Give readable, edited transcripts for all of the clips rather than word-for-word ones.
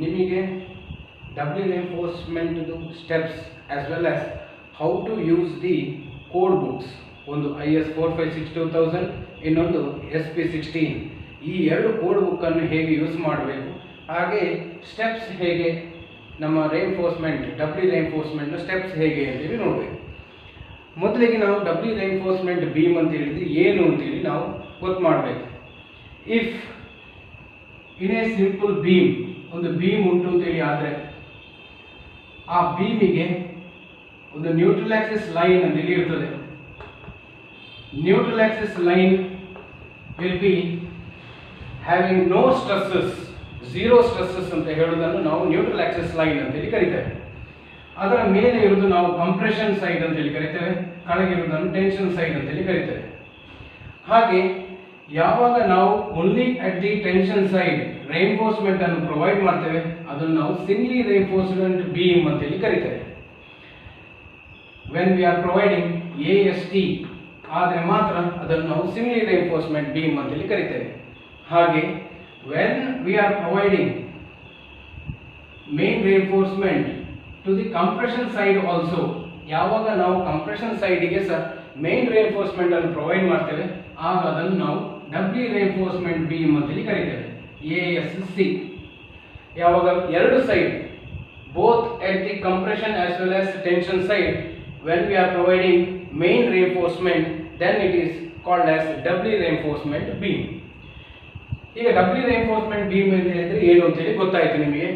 ನಿಮಗೆ ಡಬ್ಲ್ಯೂ ಎನ್ಫೋರ್ಸ್ಮೆಂಟ್ದು steps as well as how to use the code books, ಒಂದು IS 4562,000, ಇನ್ನೊಂದು SP16, ಈ ಎರಡು ಕೋಡ್ ಬುಕ್ಕನ್ನು ಹೇಗೆ ಯೂಸ್ ಮಾಡಬೇಕು, ಹಾಗೆ ಸ್ಟೆಪ್ಸ್ ಹೇಗೆ ನಮ್ಮ ರೇನ್ಫೋರ್ಸ್ಮೆಂಟ್ ಡಬ್ಲ್ಯೂ ರೇನ್ಫೋರ್ಸ್ಮೆಂಟ್ನ ಸ್ಟೆಪ್ಸ್ ಹೇಗೆ ಅಂತೇಳಿ ನೋಡಬೇಕು. ಮೊದಲಿಗೆ ನಾವು ಡಬ್ಲ್ಯೂ ರೇನ್ಫೋರ್ಸ್ಮೆಂಟ್ ಬೀಮ್ ಅಂತ ಹೇಳಿದ್ರೆ ಏನು ಅಂತೇಳಿ ನಾವು ಗೊತ್ತು ಮಾಡಬೇಕು. If in a simple beam, ಒಂದು ಬೀಮ್ ಉಂಟು ಅಂತೇಳಿ ಆದರೆ ಆ ಬೀಮಿಗೆ ಒಂದು ನ್ಯೂಟ್ರಲ್ ಆಕ್ಸಿಸ್ ಲೈನ್ ಅಂತೇಳಿ ಇರ್ತದೆ. Neutral axis line will be having no stresses, zero stresses ಅಂತ ಹೇಳೋದನ್ನು ನಾವು ನ್ಯೂಟ್ರಲ್ ಆಕ್ಸಿಸ್ ಲೈನ್ ಅಂತೇಳಿ ಕರಿತೇವೆ. ಅದರ ಮೇಲೆ ಇರುವುದು ನಾವು ಕಂಪ್ರೆಷನ್ ಸೈಡ್ ಅಂತೇಳಿ ಕರಿತೇವೆ, ಕೆಳಗಿರುವುದನ್ನು ಟೆನ್ಷನ್ ಸೈಡ್ ಅಂತೇಳಿ ಕರಿತೇವೆ. ಹಾಗೆ ಯಾವಾಗ ನಾವು only at the tension side reinforcement ಅನ್ನು ಪ್ರೊವೈಡ್ ಮಾಡ್ತೇವೆ, ಅದನ್ನು ನಾವು ಸಿಂಗ್ಲಿ ರೇನ್ಫೋರ್ಸ್ಮೆಂಟ್ ಬೀಮ್ ಅಂತೇಳಿ ಕರಿತೇವೆ. When we are providing AST ಆದರೆ ಮಾತ್ರ ಅದನ್ನು ನಾವು ಸಿಂಗ್ಲಿ ರೇನ್ಫೋರ್ಸ್ಮೆಂಟ್ ಬೀಮ್ ಅಂತೇಳಿ ಕರಿತೇವೆ. ಹಾಗೆ when we are providing main reinforcement to the compression side also, ಯಾವಾಗ ನಾವು ಕಂಪ್ರೆಷನ್ ಸೈಡಿಗೆ ಸಹ ಮೇನ್ ರೇನ್ಫೋರ್ಸ್ಮೆಂಟ್ ಅನ್ನು ಪ್ರೊವೈಡ್ ಮಾಡ್ತೇವೆ, ಆಗ ಅದನ್ನು ನಾವು ಡಬ್ಲ್ಯೂ ರೇನ್ಫೋರ್ಸ್ಮೆಂಟ್ ಬೀಮ್ ಅಂತೇಳಿ ಕರಿತೇವೆ, ASC. ಯಾವಾಗ ಎರಡು side both at the compression as well as tension side when we are providing main reinforcement, then it is called as doubly reinforcement beam. ಈಗ ಡಬ್ಲ್ಯೂ ರೇನ್ಫೋರ್ಸ್ಮೆಂಟ್ ಬೀಮ್ ಅಂತ ಹೇಳಿದ್ರೆ ಏನು ಅಂತ ಹೇಳಿ ಗೊತ್ತಾಯ್ತು ನಿಮಗೆ.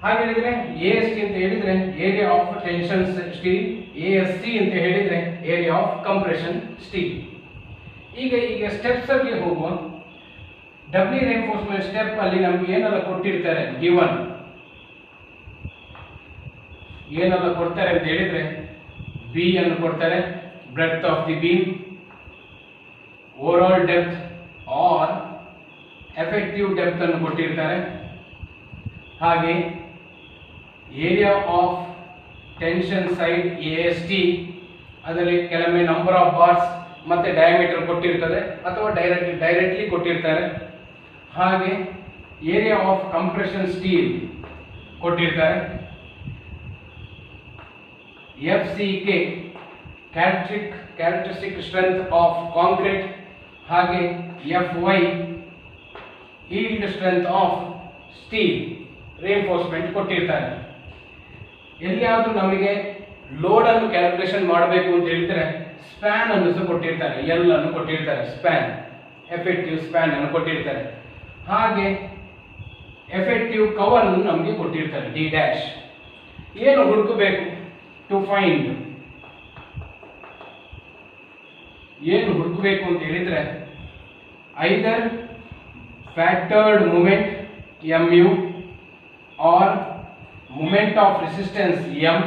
ಹಾಗೆ ಹೇಳಿದ್ರೆ AST ಅಂತ ಹೇಳಿದ್ರೆ area of tension steel, ASC ಅಂತ ಹೇಳಿದ್ರೆ ಏರಿಯಾ ಆಫ್ ಕಂಪ್ರೆಷನ್ ಸ್ಟೀಲ್. ಈಗ ಸ್ಟೆಪ್ಸ್ ಅಲ್ಲಿ ಹೋಗುವ. ಡಬ್ಲ್ಯೂ ರೇನ್ಫೋರ್ಸ್ಮೆಂಟ್ ಸ್ಟೆಪ್ ಅಲ್ಲಿ ನಮ್ಗೆ ಏನೆಲ್ಲ ಕೊಟ್ಟಿರ್ತಾರೆ, ಗಿವನ್ ಏನೆಲ್ಲ ಕೊಡ್ತಾರೆ ಅಂತ ಹೇಳಿದ್ರೆ B ಅನ್ನು ಕೊಡ್ತಾರೆ, breadth of the beam, overall depth or effective depth ಅನ್ನು ಕೊಟ್ಟಿರ್ತಾರೆ. ಹಾಗೆ area of tension side AST, ಅದರಲ್ಲಿ ಕೆಲವೊಮ್ಮೆ ನಂಬರ್ ಆಫ್ ಬಾರ್ಸ್ ಮತ್ತೆ ಡಯಾಮೀಟರ್ ಕೊಟ್ಟಿರ್ತದೆ ಅಥವಾ ಡೈರೆಕ್ಟ್ಲಿ ಕೊಟ್ಟಿರ್ತಾರೆ. ಹಾಗೆ ಏರಿಯಾ ಆಫ್ ಕಂಪ್ರೆಷನ್ ಸ್ಟೀಲ್ ಕೊಟ್ಟಿರ್ತಾರೆ. FCK characteristic strength of concrete, ಹಾಗೆ FY yield strength of steel reinforcement ಕೊಟ್ಟಿರ್ತಾರೆ. ಎಲ್ಲಿಯಾದರೂ ನಮಗೆ ಲೋಡ್ ಅನ್ನು ಕ್ಯಾಲ್ಕುಲೇಷನ್ ಮಾಡಬೇಕು ಅಂತ ಹೇಳಿದ್ರೆ ಸ್ಪ್ಯಾನ್ ಅನ್ನು ಸಹ ಕೊಟ್ಟಿರ್ತಾರೆ, L ಅನ್ನು ಕೊಟ್ಟಿರ್ತಾರೆ, ಸ್ಪ್ಯಾನ್ ಎಫೆಕ್ಟಿವ್ ಸ್ಪ್ಯಾನ್ ಅನ್ನು ಕೊಟ್ಟಿರ್ತಾರೆ. ಹಾಗೆ ಎಫೆಕ್ಟಿವ್ ಕವರ್ ಅನ್ನು ನಮಗೆ ಕೊಟ್ಟಿರ್ತಾರೆ, D'. ಏನು ಹುಡುಕಬೇಕು ಟು ಫೈಂಡ್, ಏನು ಹುಡುಕಬೇಕು ಅಂತ ಹೇಳಿದ್ರೆ either factored moment MU or moment of resistance M,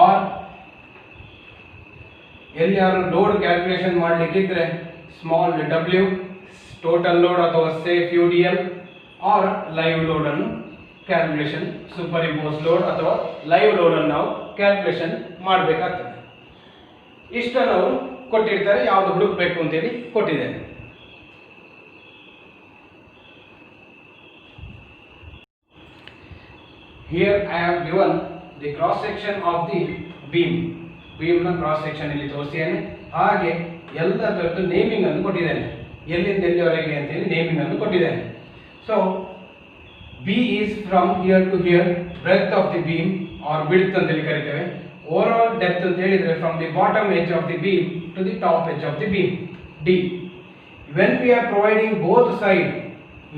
or ಎಲ್ಲಿಯಾರು ಲೋಡ್ ಕ್ಯಾಲ್ಕುಲೇಷನ್ ಮಾಡಲಿಕ್ಕಿದ್ರೆ ಸ್ಮಾಲ್ W, ಟೋಟಲ್ ಲೋಡ್ ಅಥವಾ safe UDL, or live load ಅನ್ನು ಕ್ಯಾಲ್ಕುಲೇಷನ್, ಸೂಪರ್ ಇಂಪೋಸ್ ಲೋಡ್ ಅಥವಾ ಲೈವ್ ಲೋಡ್ ಅನ್ನು ನಾವು ಕ್ಯಾಲ್ಕುಲೇಷನ್ ಮಾಡಬೇಕಾಗ್ತದೆ. ಇಷ್ಟನ್ನು ಅವರು ಕೊಟ್ಟಿರ್ತಾರೆ, ಯಾವುದು ಹುಡುಕಬೇಕು ಅಂತೇಳಿ ಕೊಟ್ಟಿದ್ದೇನೆ. Here I have given the cross section of the beam. ಬೀಮ್ನ ಕ್ರಾಸ್ ಸೆಕ್ಷನ್ ಇಲ್ಲಿ ತೋರಿಸಿದ್ದೇನೆ. ಹಾಗೆ ಎಲ್ಲದರದ್ದು ನೇಮಿಂಗ್ ಅನ್ನು ಕೊಟ್ಟಿದ್ದೇನೆ, ಎಲ್ಲಿಂದ ಎಲ್ಲಿವರೆಗೆ ಅಂತೇಳಿ ನೇಮಿಂಗ್ ಅನ್ನು ಕೊಟ್ಟಿದ್ದೇನೆ. So B is from here to here, breadth of the beam or width ಅಂತೇಳಿ ಕರಿತೇವೆ. overall depth ಅಂತ ಹೇಳಿದ್ರೆ from the bottom edge of the beam to the top edge of the beam, D. when we are providing both side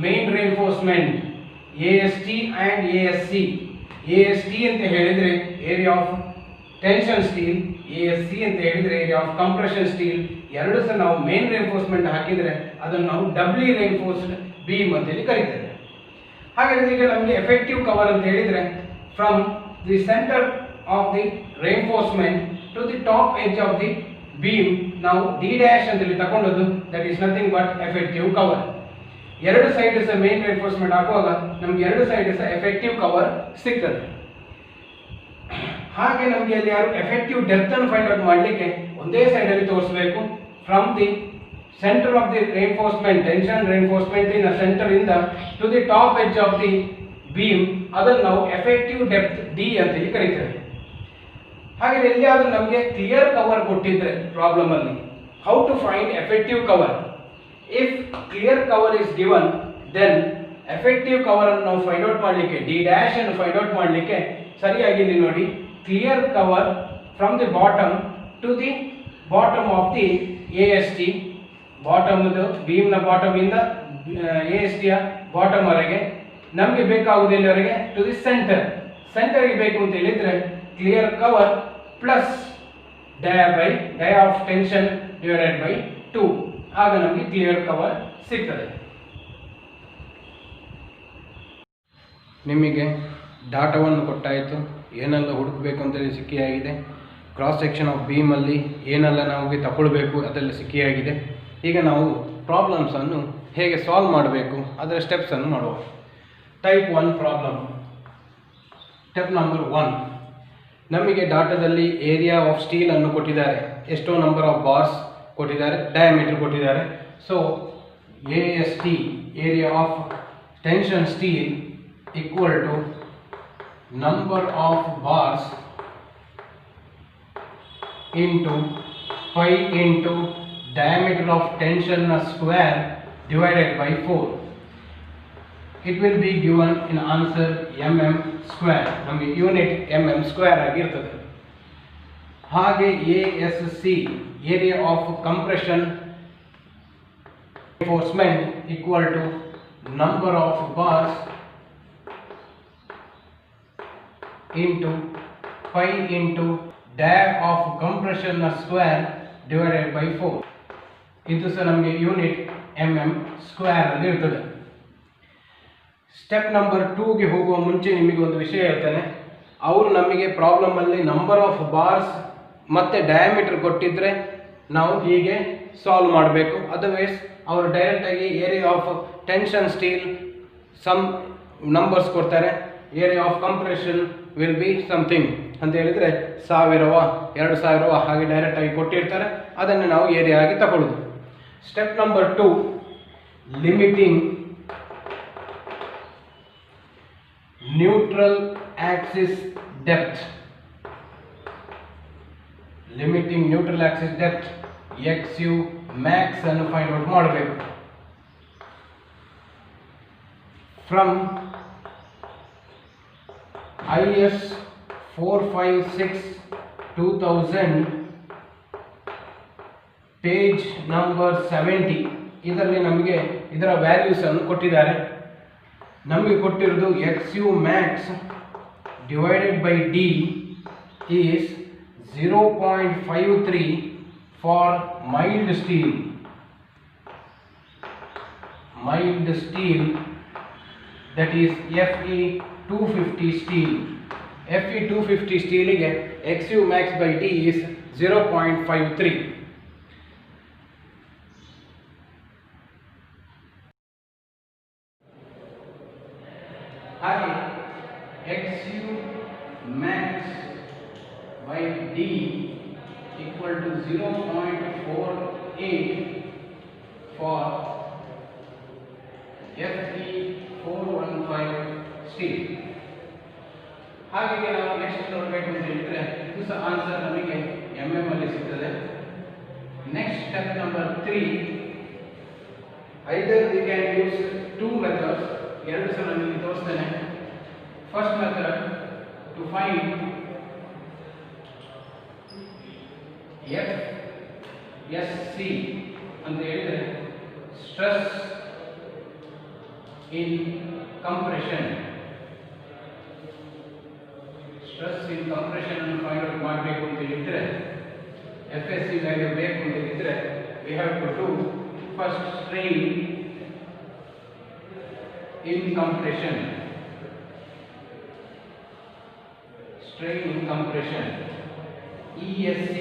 main reinforcement AST and ASC, AST ಅಂತ ಹೇಳಿದ್ರೆ area of tension steel, ASC ಅಂತ ಹೇಳಿದ್ರೆ area of compression steel, ಎರಡು ಸಹ ನಾವು main reinforcement ಹಾಕಿದ್ರೆ ಅದನ್ನು ನಾವು doubly reinforced beam ಅಂತೇಳಿ ಕರಿತೇವೆ. ಹಾಗಾದ್ರೆ ಈಗ ನಮಗೆ ಎಫೆಕ್ಟಿವ್ ಕವರ್ ಅಂತ ಹೇಳಿದ್ರೆ from the centre of the reinforcement to the top edge of the beam ನಾವು D' ಅಂತೇಳಿ ತಗೊಂಡದ್ದು, that is nothing but effective cover. ಎರಡು ಸೈಡ್ ಸಹ ಮೇನ್ ರೇನ್ಫೋರ್ಸ್ಮೆಂಟ್ ಹಾಕುವಾಗ ನಮ್ಗೆ ಎರಡು ಸೈಡ್ ಸಹ ಎಫೆಕ್ಟಿವ್ ಕವರ್ ಸಿಗ್ತದೆ. ಹಾಗೆ ನಮಗೆ ಅಲ್ಲಿ ಯಾರು ಎಫೆಕ್ಟಿವ್ ಡೆಪ್ತ್ ಅನ್ನು ಫೈಂಡ್ ಔಟ್ ಮಾಡಲಿಕ್ಕೆ ಒಂದೇ ಸೈಡ್ ಅಲ್ಲಿ ತೋರಿಸಬೇಕು. From the center of the reinforcement, tension reinforcement in the center in the to the top edge of the beam, ಅದನ್ನು ನಾವು ಎಫೆಕ್ಟಿವ್ ಡೆಪ್ತ್ ಡಿ ಅಂತ ಹೇಳಿ ಕರೀತೇವೆ. ಹಾಗೆ ಎಲ್ಲಿಯಾದರೂ ನಮಗೆ ಕ್ಲಿಯರ್ ಕವರ್ ಕೊಟ್ಟಿದ್ರೆ ಪ್ರಾಬ್ಲಮ್ ಅಲ್ಲಿ, how to find effective cover? If clear cover is given, then effective cover ಅನ್ನು ನಾವು ಫೈಂಡ್ ಔಟ್ ಮಾಡಲಿಕ್ಕೆ, ಡಿ ಡ್ಯಾಶ್ ಅನ್ನು ಫೈಂಡ್ ಔಟ್ ಮಾಡಲಿಕ್ಕೆ ಸರಿಯಾಗಿ ಇಲ್ಲಿ ನೋಡಿ, clear cover from the bottom to the bottom of the A S T, bottom ಬೀಮ್ನ bottom ಇಂದ ಎ ಎಸ್ ಟಿಯ ಬಾಟಮ್ ವರೆಗೆ ನಮಗೆ ಬೇಕಾಗುವುದು ಎಲ್ಲಿವರೆಗೆ? To the centre. ಸೆಂಟರ್ಗೆ ಬೇಕು ಅಂತ ಹೇಳಿದ್ರೆ clear cover plus dia of tension divided by 2, ಆಗ ನಮಗೆ ಕ್ಲಿಯರ್ ಕವರ್ ಸಿಗ್ತದೆ. ನಿಮಗೆ ಡಾಟಾವನ್ನು ಕೊಟ್ಟಾಯಿತು, ಏನೆಲ್ಲ ಹುಡುಕಬೇಕು ಅಂತೇಳಿ ಸಿಕ್ಕಿಯಾಗಿದೆ. ಕ್ರಾಸ್ ಸೆಕ್ಷನ್ ಆಫ್ ಬೀಮಲ್ಲಿ ಏನೆಲ್ಲ ನಮಗೆ ತಗೊಳ್ಬೇಕು ಅದೆಲ್ಲ ಸಿಕ್ಕಿಯಾಗಿದೆ. ಈಗ ನಾವು ಪ್ರಾಬ್ಲಮ್ಸನ್ನು ಹೇಗೆ ಸಾಲ್ವ್ ಮಾಡಬೇಕು ಅದರ ಸ್ಟೆಪ್ಸನ್ನು ಮಾಡುವ. Type 1 problem. ಸ್ಟೆಪ್ ನಂಬರ್ 1, ನಮಗೆ ಡಾಟಾದಲ್ಲಿ ಏರಿಯಾ ಆಫ್ ಸ್ಟೀಲ್ ಅನ್ನು ಕೊಟ್ಟಿದ್ದಾರೆ, ಎಷ್ಟೋ ನಂಬರ್ ಆಫ್ ಬಾರ್ಸ್ ಕೊಟ್ಟಿದ್ದಾರೆ, ಡಯಾಮೀಟರ್ ಕೊಟ್ಟಿದ್ದಾರೆ. So A S T, area of tension steel, equal to number of bars into pi into diameter of tension square divided by 4. It will be given in answer mm square. ನಮಗೆ unit mm square ಆಗಿರ್ತದೆ. ಹಾಗೆ ASC, area of compression reinforcement, equal to number of bars into pi into dia of compression square divided by 4. ಇದು ಸಹ ನಮಗೆ unit mm square ಅಲ್ಲಿ ಇರ್ತದೆ. Step number 2ಗೆ ಹೋಗುವ ಮುಂಚೆ ನಿಮಗೆ ಒಂದು ವಿಷಯ ಹೇಳ್ತೇನೆ. ಅವರು ನಮಗೆ ಪ್ರಾಬ್ಲಮ್ ಅಲ್ಲಿ ನಂಬರ್ ಆಫ್ ಬಾರ್ಸ್ ಮತ್ತೆ ಡಯಾಮೀಟರ್ ಕೊಟ್ಟಿದ್ರೆ ನಾವು ಹೀಗೆ ಸಾಲ್ವ್ ಮಾಡಬೇಕು. ಅದರ್ವೈಸ್ ಅವರು ಡೈರೆಕ್ಟ್ ಆಗಿ area of tension steel some numbers ಕೊಡ್ತಾರೆ, area of compression will be something ಅಂತ ಹೇಳಿದರೆ 1000ವ 2000ವ ಹಾಗೆ ಡೈರೆಕ್ಟ್ ಆಗಿ ಕೊಟ್ಟಿರ್ತಾರೆ, ಅದನ್ನು ನಾವು ಏರಿಯಾ ಆಗಿ ತಗೊಳ್ಳೋದು. Step number 2, limiting neutral Axis depth. Limiting neutral Axis depth XU max ಅನ್ನು ಫೈಂಡ್ ಔಟ್ ಮಾಡಬೇಕು. ಫ್ರಮ್ IS 456/2000 ಪೇಜ್ ನಂಬರ್ 70, ಇದರಲ್ಲಿ ನಮಗೆ ಇದರ ವ್ಯಾಲ್ಯೂಸ್ ಅನ್ನು ಕೊಟ್ಟಿದ್ದಾರೆ. ನಮಗೆ ಕೊಟ್ಟಿರೋದು XU max divided by D is 0.53 for mild steel. Mild steel, that is Fe 250 steel. Fe 250 steel ಗೆ XU max by D is 0.53. ಹಾಗೆ XU max by D equal to 0.48 for Fe 415 steel. ಹಾಗೆ ನಾವು next ನೋಡಬೇಕು ಅಂತ ಹೇಳಿದ್ರೆ ಇದು ಸಹ answer ನಮಗೆ mm ಅಲ್ಲಿ ಸಿಗ್ತದೆ. Next step number 3, either we can use 2 methods. ಎರಡು ಸಲ ನಿಮಗೆ ತೋರಿಸ್ತೇನೆ. First method to find FSC ಅಂತ ಹೇಳಿದ್ರೆ stress in compression. Stress in compression ಅನ್ನು ಫೈಂಡ್ ಔಟ್ ಮಾಡಬೇಕು ಅಂತ ಹೇಳಿದ್ರೆ, FSC ವ್ಯಾಲ್ಯೂ ಬೇಕು ಅಂತ ಹೇಳಿದ್ರೆ we have to do first strain in compression. Strain in compression, ESC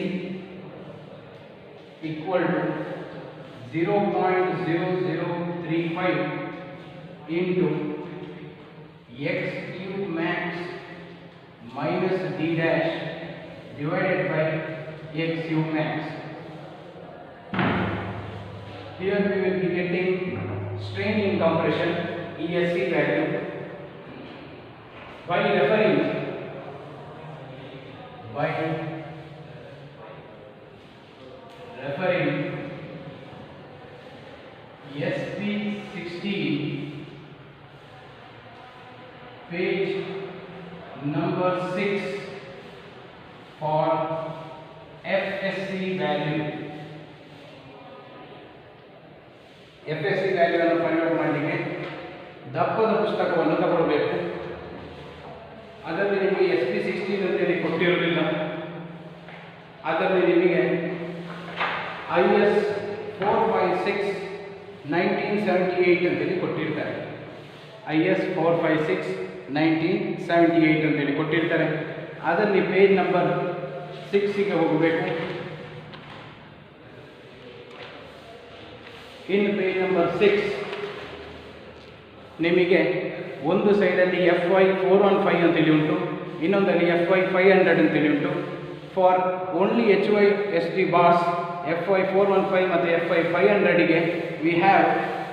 equal to 0.0035 into XU max minus D dash divided by XU max. Here we will be getting strain in compression ESC value by referring SP 16 page number 6 for FSC value. FSC value ಅನ್ನು find out ಮಾಡಲಿಕ್ಕೆ ದಪ್ಪದ ಪುಸ್ತಕವನ್ನು ತಗೊಳ್ಬೇಕು. ಅದರಲ್ಲಿ ನಿಮಗೆ SP 16 ಅಂತೇಳಿ ಕೊಟ್ಟಿರೋದಿಲ್ಲ. ಅದರಲ್ಲಿ ನಿಮಗೆ IS 456 1978 ಅಂತೇಳಿ ಕೊಟ್ಟಿರ್ತಾರೆ. IS 456 1978 ಅಂತೇಳಿ ಕೊಟ್ಟಿರ್ತಾರೆ. ಅದರಲ್ಲಿ ಪೇಜ್ ನಂಬರ್ 6ಗೆ ಹೋಗಬೇಕು. ಇನ್ ಪೇಜ್ ನಂಬರ್ 6 ನಿಮಗೆ ಒಂದು ಸೈಡಲ್ಲಿ FY 415 ಅಂತೇಳಿ ಉಂಟು, ಇನ್ನೊಂದಲ್ಲಿ FY 500 ಅಂತೇಳಿ ಉಂಟು. For only HYSD bars FY 415 ಮತ್ತು FY 500ಗೆ we have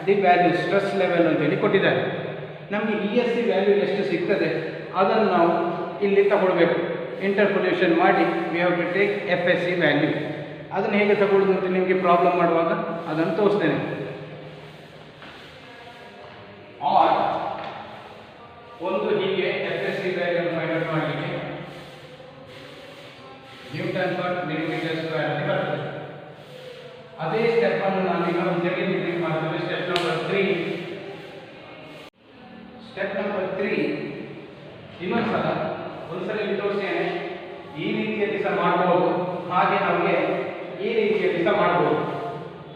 the value stress level ಅಂತೇಳಿ ಕೊಟ್ಟಿದ್ದಾರೆ. ನಮಗೆ ESC ವ್ಯಾಲ್ಯೂ ಎಷ್ಟು ಸಿಗ್ತದೆ ಅದನ್ನು ನಾವು ಇಲ್ಲಿ ತಗೊಳ್ಬೇಕು. ಇಂಟರ್ಪೊಲ್ಯೂಷನ್ ಮಾಡಿ we have to take FSC value. ಅದನ್ನು ಹೇಗೆ ತಗೊಳ್ಳೋದು ಅಂತ ನಿಮಗೆ ಪ್ರಾಬ್ಲಮ್ ಮಾಡುವಾಗ ಅದನ್ನು ತೋರಿಸ್ತೇನೆ. ಆರ್ ಒಂದು ಹೀಗೆ FSC ವ್ಯಾಲ್ಯೂ ಫೈಂಡ್ ಔಟ್ ಮಾಡಲಿಕ್ಕೆ ನ್ಯೂಟನ್ ಪರ್ ಮಿಲಿಮೀಟರ್ ಸ್ಕ್ವೇರ್ ಅಂತ ಬರ್ತದೆ. ಅದೇ ಸ್ಟೆಪ್ ಅನ್ನು ನಾನೀಗ ಒಂದ್ಸರಿ ರಿಪೀಟ್ ಮಾಡ್ತೇವೆ. ಸ್ಟೆಪ್ ನಂಬರ್ 3 ಇನ್ನೊಂದ್ಸಲ ಒಂದ್ಸಲ ತೋರಿಸ್ತೇನೆ. ಈ ರೀತಿಯಲ್ಲಿ ಸಹ ಮಾಡಬಹುದು, ಹಾಗೆ ನಮಗೆ ಈ ರೀತಿಯಲ್ಲಿ ಸಹ ಮಾಡಬಹುದು.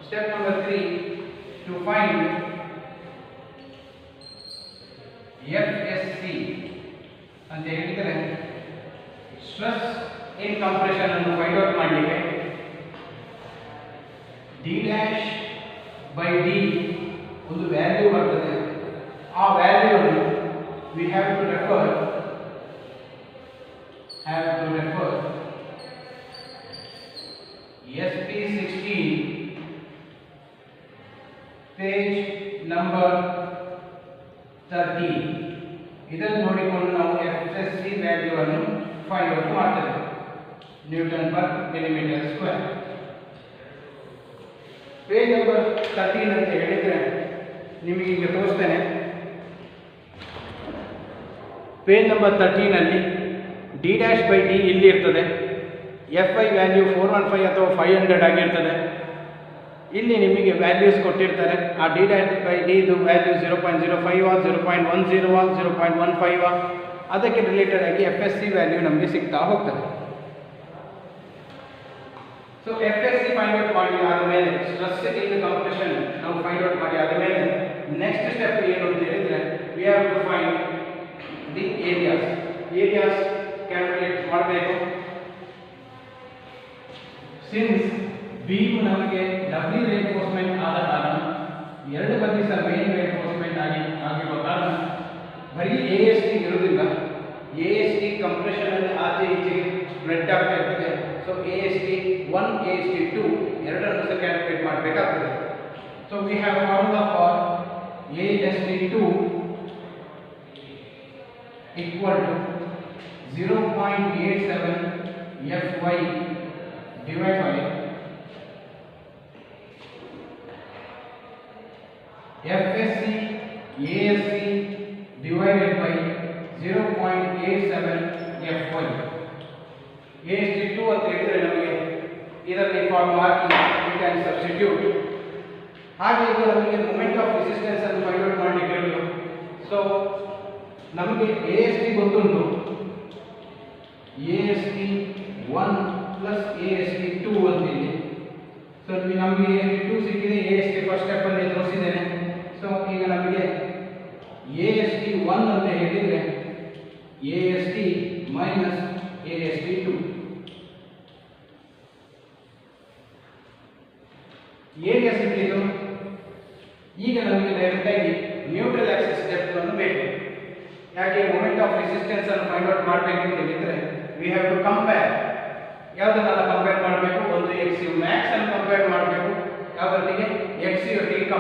Step number 3 to find FSC ಅಂತ ಹೇಳಿದರೆ ಸ್ಟ್ರೆಸ್ ಇನ್ ಕಂಪ್ರೆಷನ್ ಅನ್ನು ಫೈಂಡ್ ಔಟ್ ಮಾಡಲಿಕ್ಕೆ D'/D ಒಂದು ವ್ಯಾಲ್ಯೂ ಬರ್ತದೆ. ಆ ವ್ಯಾಲ್ಯೂವನ್ನು we have to refer SP 16 page number 30. ಇದನ್ನು ನೋಡಿಕೊಂಡು ನಾವು FSC ವ್ಯಾಲ್ಯೂ ಅನ್ನು ಫೈಂಡ್ ಔಟ್ ಮಾಡ್ತೇವೆ. Newton per millimetre square. Page number 13 ಅಂತ ಹೇಳಿದರೆ ನಿಮಗೆ ಈಗ ತೋರಿಸ್ತೇನೆ. ಪೇಜ್ ನಂಬರ್ 13 ಅಲ್ಲಿ D'/D ಇಲ್ಲಿ ಇರ್ತದೆ. FI ವ್ಯಾಲ್ಯೂ 415 ಅಥವಾ 500 ಆಗಿರ್ತದೆ. ಇಲ್ಲಿ ನಿಮಗೆ ವ್ಯಾಲ್ಯೂಸ್ ಕೊಟ್ಟಿರ್ತಾರೆ. ಆ D'/D ಇದು ವ್ಯಾಲ್ಯೂ 0.05 0.10 0.15 ಅದಕ್ಕೆ ರಿಲೇಟೆಡ್ ಆಗಿ FSC ವ್ಯಾಲ್ಯೂ ನಮಗೆ ಸಿಗ್ತಾ ಹೋಗ್ತದೆ. ಸೊ FSC ಫೈಂಡ್ ಔಟ್ ಮಾಡಿ ಆದಮೇಲೆ ಸ್ಟ್ರೆಸ್ ಇನ್ ಕಂಪ್ರೆಷನ್ ನಾವು ಫೈಂಡ್ ಔಟ್ ಮಾಡಿ ಆದಮೇಲೆ ನೆಕ್ಸ್ಟ್ ಸ್ಟೆಪ್ ಏನು ಅಂತ ಹೇಳಿದ್ರೆ we have to find the areas calculate ಮಾಡಬೇಕು. ಸಿನ್ಸ್ ಬೀಮ್ ನಮಗೆ ಡಬ್ಲ್ಯೂ ರಿಇನ್ಫೋರ್ಸ್ಮೆಂಟ್ ಆದ ಕಾರಣ ಎರಡು ಬದಿ ಸಹ ಮೇನ್ ರಿಇನ್ಫೋರ್ಸ್ಮೆಂಟ್ ಆಗಿರುವ ಕಾರಣ ಬರೀ AST ಇರುವುದಿಲ್ಲ. AST ಕಂಪ್ರೆಷನ್ ಅಲ್ಲಿ ಆಚೆ ಈಚೆಗೆ ಸ್ಪ್ರೆಡ್ ಆಗ್ತಾ ಇರ್ತದೆ. ಸೊ AST 1 AST 2 ಎರಡನ್ನು ಸಹ ಕ್ಯಾಲ್ಕುಲೇಟ್ ಮಾಡಬೇಕಾಗ್ತದೆ. So we have formula for AST 2 equal to 0.87 FY divided by FSC ASC divided by 0.87 FY. AST 2 ಅಂತ ಹೇಳಿದರೆ ನಮಗೆ ಇದರಲ್ಲಿ formula hockey we can substitute. ಹಾಗೆ ಈಗ ನಮಗೆ ಮೊಮೆಂಟ್ ಆಫ್ ರೆಸಿಸ್ಟೆನ್ಸ್ ಅನ್ನು ಫೈಂಡ್ ಔಟ್ ಮಾಡಲಿಕ್ಕೆ ಹೇಳಿದ್ರು. ಸೊ ನಮಗೆ AST ಗೊತ್ತುಂಟು. AST 1 plus AST 2 ಅಂತಿದೆ. ಸೊ ನಮಗೆ AST 2 ಸಿಕ್ಕಿದೆ. AST ಫಸ್ಟ್ ಸ್ಟೆಪ್ ಅಲ್ಲಿ ತೋರಿಸಿದ್ದೇನೆ. ಸೊ ಈಗ ನಮಗೆ AST 1 ಅಂತ ಹೇಳಿದರೆ AST minus AST 2 ಏರಿಯಾ ಸಿಕ್ಕಿದ್ದು. ಈಗ ನಮಗೆ ಡೈರೆಕ್ಟ್ ಆಗಿ ನ್ಯೂಟ್ರಲ್ ಆಕ್ಸಿಸ್ ಡೆಪ್ತ್ ಅನ್ನು ಬೇಕು. ಯಾಕೆ ಮೊಮೆಂಟ್ ಆಫ್ ರೆಸಿಸ್ಟೆನ್ಸ್ ಅನ್ನು ಫೈಂಡ್ ಔಟ್ ಮಾಡಬೇಕು ಅಂತ ಹೇಳಿದ್ರೆ ವಿ ಹ್ಯಾವ್ ಟು ಕಂಪೇರ್. ಯಾವುದನ್ನೆಲ್ಲ ಕಂಪೇರ್ ಮಾಡಬೇಕು? ಒಂದು XU ಮ್ಯಾಕ್ಸ್ ಅನ್ನು ಕಂಪೇರ್ ಮಾಡಬೇಕು. ಯಾವುದರೊಂದಿಗೆ? XU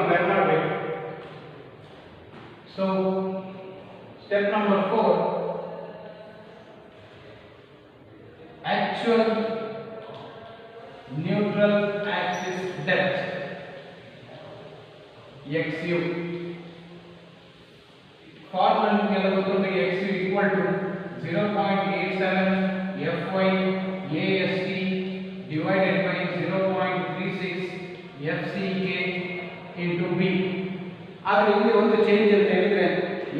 ಕಂಪೇರ್ ಮಾಡಬೇಕು. So step number 4, actual neutral axis depth XU. Formula ನಿಮಗೆಲ್ಲ ಗೊತ್ತುಂಟು. XU equal to 0.87 Fy AST divided by 0.36 FCK into B. ಆದರೆ ಇಲ್ಲಿ ಒಂದು ಚೇಂಜ್ ಅಂತ ಹೇಳಿದ್ರೆ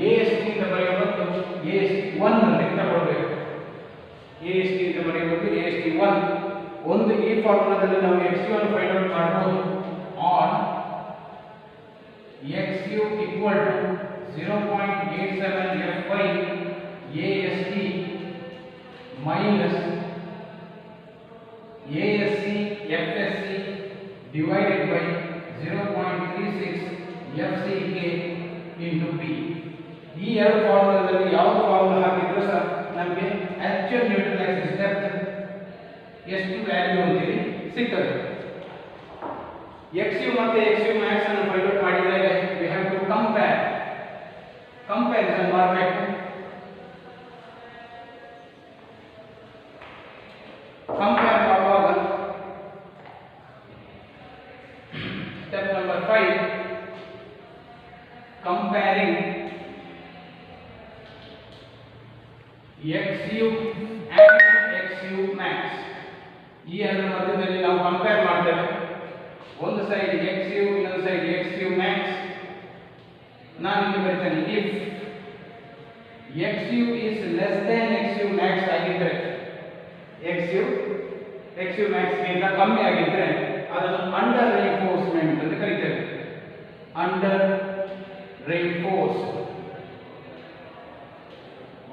AST ಅಂತ ಬರೆಯುವ ಬದಲು AST1 ಅಂತ ತಗೊಳ್ಬೇಕು. AST ಅಂತ ಬರೆಯುವುದು AST1. ಒಂದು ಈ ಫಾರ್ಮುಲಾದಲ್ಲಿ ನಾವು XU ಅನ್ನು ಫೈಂಡ್ ಔಟ್ ಮಾಡಬಹುದು. On XU equal to 0.87 Fy AST minus ASC FSC divided by 0.36 FCK into B. ಈ ಎರಡು ಫಾರ್ಮುಲಾದಲ್ಲಿ ಯಾವ ಫಾರ್ಮುಲಾ ಹಾಕಿದ್ರೂ ಸಹ ನಮಗೆ ಆಕ್ಚುಯಲ್ ನ್ಯೂಟ್ರಲ್ ಆಕ್ಸಿಸ್ ಡೆಪ್ತ್ ಎಷ್ಟು ವ್ಯಾಲ್ಯೂ ಅಂತೀವಿ ಸಿಗ್ತದೆ. XU ಮತ್ತು XU max ಅನ್ನು ಫೈಂಡ್ ಔಟ್ ಮಾಡಿದಾಗ we have to comparison ಮಾಡಬೇಕು. ಕಂಪೇರ್ ಮಾಡುವಾಗ step number 5, comparing XU and XU max. ಈ ಎರಡರ ಮಧ್ಯದಲ್ಲಿ ನಾವು ಕಂಪೇರ್ ಮಾಡ್ತೇವೆ. ಒಂದು ಸೈಡ್ XU, ಇನ್ನೊಂದು ಸೈಡ್ XU max. ನಾನು ಇಲ್ಲಿ ಬರೀತೇನೆ, if XU is less than XU max ಆಗಿದ್ದರೆ, XU max ಗಿಂತ ಕಮ್ಮಿ ಆಗಿದ್ದರೆ ಅದನ್ನು ಅಂಡರ್ ರಿಇನ್ಫೋರ್ಸ್ಮೆಂಟ್ ಅಂತ ಕರೀತೇವೆ. ಅಂಡರ್ ರಿಇನ್ಫೋರ್ಸ್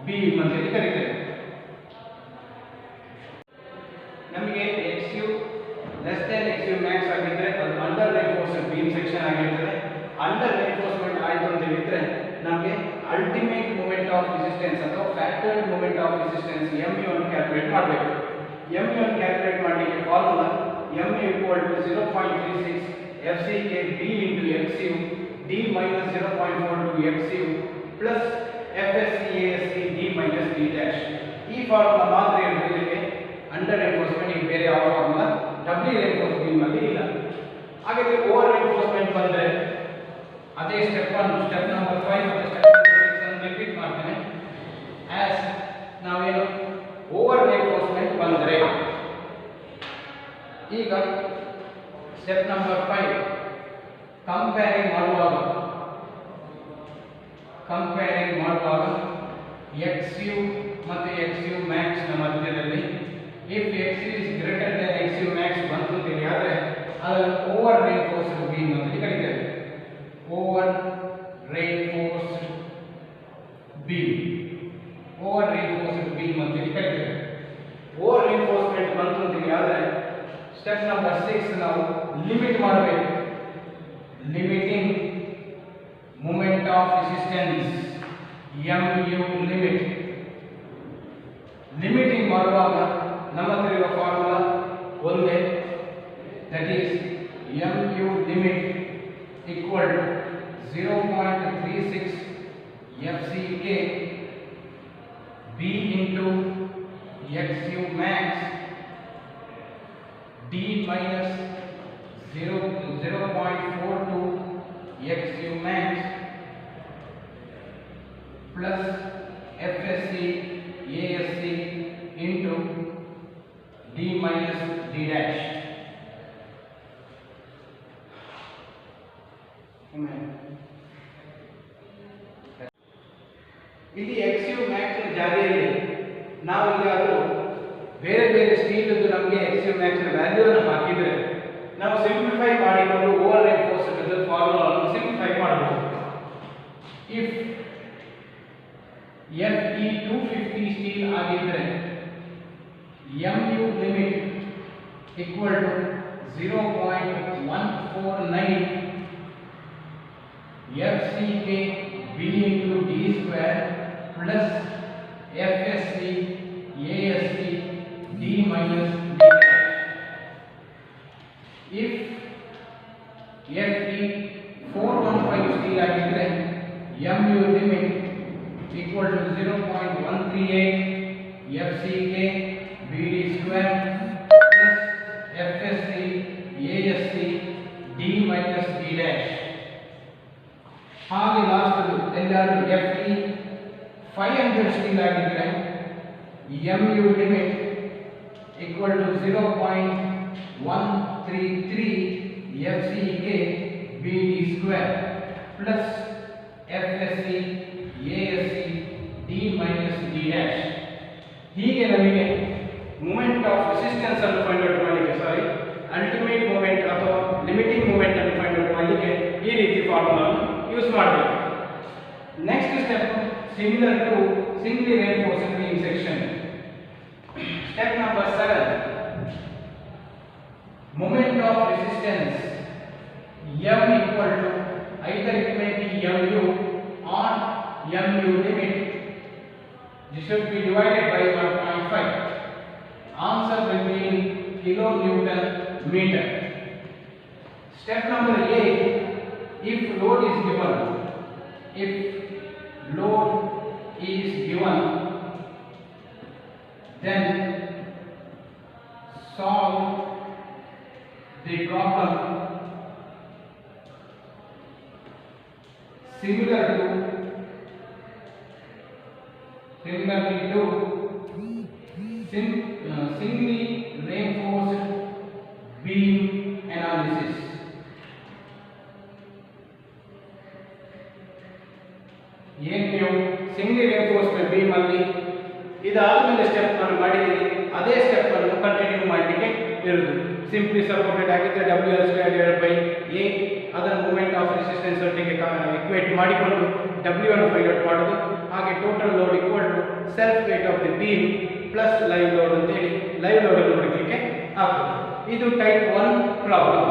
ಬೀಮ್ ಅಂತ ಕರೀತೇವೆ. ನಮಗೆ XU less than XU max ಆಗಿದ್ದರೆ ಅದು ಅಂಡರ್ ರಿಇನ್ಫೋರ್ಸ್ಡ್ ಬೀಮ್ ಸೆಕ್ಷನ್ ಆಗಿರ್ತದೆ. ಅಂಡರ್ ರಿಇನ್ಫೋರ್ಸ್ಮೆಂಟ್ ಆಯಿತು ಅಂತ ಹೇಳಿದ್ರೆ ನಮಗೆ ಅಲ್ಟಿಮೇಟ್ ಮೂಮೆಂಟ್ ಆಫ್ ರೆಸಿಸ್ಟೆನ್ಸ್ ಅಥವಾ ಫ್ಯಾಕ್ಟರ್ಡ್ ಮೂಮೆಂಟ್ ಆಫ್ ರೆಸಿಸ್ಟೆನ್ಸ್ MU ಅನ್ನು ಕ್ಯಾಲ್ಕುಲೇಟ್ ಮಾಡಬೇಕು. MU ಅನ್ನು ಕ್ಯಾಲ್ಕುಲೇಟ್ ಮಾಡಲಿಕ್ಕೆ formula MU equal to 0.36 FCK B into XU D minus 0.42 XU plus FSC ASC D minus D dash. ಈ ಫಾರ್ಮುಲಾ ಮಾತ್ರ ಇರಲಿಕ್ಕೆ ಅಂಡರ್ ರಿಇನ್ಫೋರ್ಸ್ಮೆಂಟ್ ಈ ಬೇರೆ ಯಾವ ಫಾರ್ಮುಲಾ ಡಬ್ಲಿ ರಿಇನ್ಫೋರ್ಸ್ ಬೀಮ್ ಅಲ್ಲಿ ಇಲ್ಲ. ಹಾಗಾದ್ರೆ ಓವರ್ ರಿಇನ್ಫೋರ್ಸ್ಮೆಂಟ್ ಬಂದರೆ ಅದೇ ಸ್ಟೆಪ್ ನಂಬರ್ 5 ಮತ್ತು ಸ್ಟೆಪ್ ನಂಬರ್ 6 ಅನ್ನು ರಿಪೀಟ್ ಮಾಡ್ತೇನೆ. ಆಸ್ ನಾವೇನು ಓವರ್ ರಿಇನ್ಫೋರ್ಸ್ಮೆಂಟ್ ಬಂದರೆ ಈಗ ಸ್ಟೆಪ್ ನಂಬರ್ 5 ಕಂಪೇರಿಂಗ್ ಮಾಡುವಾಗ XU ಮತ್ತು XU max ನ ಮಧ್ಯದಲ್ಲಿ if XU is greater than XU max ಬಂತು ಅಂತ ಹೇಳಿದ್ರೆ ಅದನ್ನು ಓವರ್ ರಿಇನ್ಫೋರ್ಸ್ಡ್ ಬೀಮ್ ಅಂತ ಕರೀತೇವೆ. ಓವರ್ ರಿಇನ್ಫೋರ್ಸ್ಡ್ ಬೀಮ್ ಅಂತ ಕರೀತೇವೆ. ಓವರ್ ರಿಇನ್ಫೋರ್ಸ್ಮೆಂಟ್ ಬಂತು ಅಂತ ಹೇಳಿದ್ರೆ ಸ್ಟೆಪ್ ನಂಬರ್ 6 ನಾವು ಲಿಮಿಟ್ ಮಾಡಬೇಕು. Limiting moment of resistance MU limit. Limiting ಮಾಡುವಾಗ ನಮ್ಮ ಹತ್ರ ಇರುವ ಫಾರ್ಮುಲಾ ಒಂದೇ, that is MU limit equal to 0.36 FCK B into XU max D minus 0.42 XU max plus FSC ASC into D minus D dash. ಇಲ್ಲಿ XU max ನ ಜಾಗದಲ್ಲಿ ನಾವು ಈಗಾಗಲೂ ಬೇರೆ ಬೇರೆ ಸ್ಟೀಲ್ ನಮಗೆ XU max ನ ವ್ಯಾಲ್ಯೂ ಅನ್ನು ಹಾಕಿದ್ರೆ ನಾವು ಸಿಂಪ್ಲಿಫೈ ಮಾಡಿಕೊಂಡು ಓವರ್ ರಿಇನ್ಫೋರ್ಸ್ಡ್ ಫಾರ್ಮುಲಾ ಅನ್ನು ಸಿಂಪ್ಲಿಫೈ ಮಾಡಬಹುದು. ಇಫ್ FE 250 ಸ್ಟೀಲ್ ಆಗಿದ್ರೆ MU limit equal to 0.149 FCK B into D square plus FSC ASC D minus D dash. If FE 415 steel ಆಗಿದ್ರೆ mu limit equal to 0.138 FCK BD square plus FSC ASC D minus D dash. ಹಾಗೆ last ಎಲ್ಲಾದರೂ FE 500 steel ಆಗಿದ್ರೆ mu limit equal to 0.133 FCK BD square plus FSC ASC D minus D dash. ಹೀಗೆ ನಮಗೆ moment of resistance ಅನ್ನು find out ಮಾಡಲಿಕ್ಕೆ ultimate moment ಅಥವಾ limiting moment ಅನ್ನು find out ಮಾಡಲಿಕ್ಕೆ ಈ ರೀತಿ ಫಾರ್ಮುಲಾವನ್ನು ಯೂಸ್ ಮಾಡಬೇಕು. Next step similar to simply reinforced beam section. Step number 7. Moment of resistance M equal to either it may be mu or mu limit. This should be divided by 1.5. Answer will be in kilonewton meter. Step number 8. If load is given, then solve the problem similarly to singly reinforced beam analysis. ಏನು ನೀವು ಸಿಂಗ್ಲಿ ರೇನ್ಫೋರ್ಸ್ಮೆಂಟ್ beam ಅಲ್ಲಿ ಇದಾದ್ಮೇಲೆ step ಅನ್ನು ಮಾಡಿದ್ದೀರಿ, ಅದೇ step ಅನ್ನು continue ಮಾಡಲಿಕ್ಕೆ ಇರುವುದು. ಸಿಂಪ್ಲಿ ಸಪೋರ್ಟೆಡ್ ಆಗಿದ್ದರೆ WL² A ಅದನ್ನು ಮೂಮೆಂಟ್ ಆಫ್ ರೆಸಿಸ್ಟೆನ್ಸ್ ಒಟ್ಟಿಗೆ ಇಕ್ವೇಟ್ ಮಾಡಿಕೊಂಡು W ಅನ್ನು ಫೈಂಡ್ ಔಟ್ ಮಾಡೋದು. ಹಾಗೆ total load equal to self weight of the beam plus live load ಅಂತೇಳಿ ಲೈವ್ ಲೋಡ್ ಅನ್ನು ಹುಡುಕಲಿಕ್ಕೆ ಆಗ್ತದೆ. ಇದು ಟೈಪ್ 1 ಪ್ರಾಬ್ಲಮ್.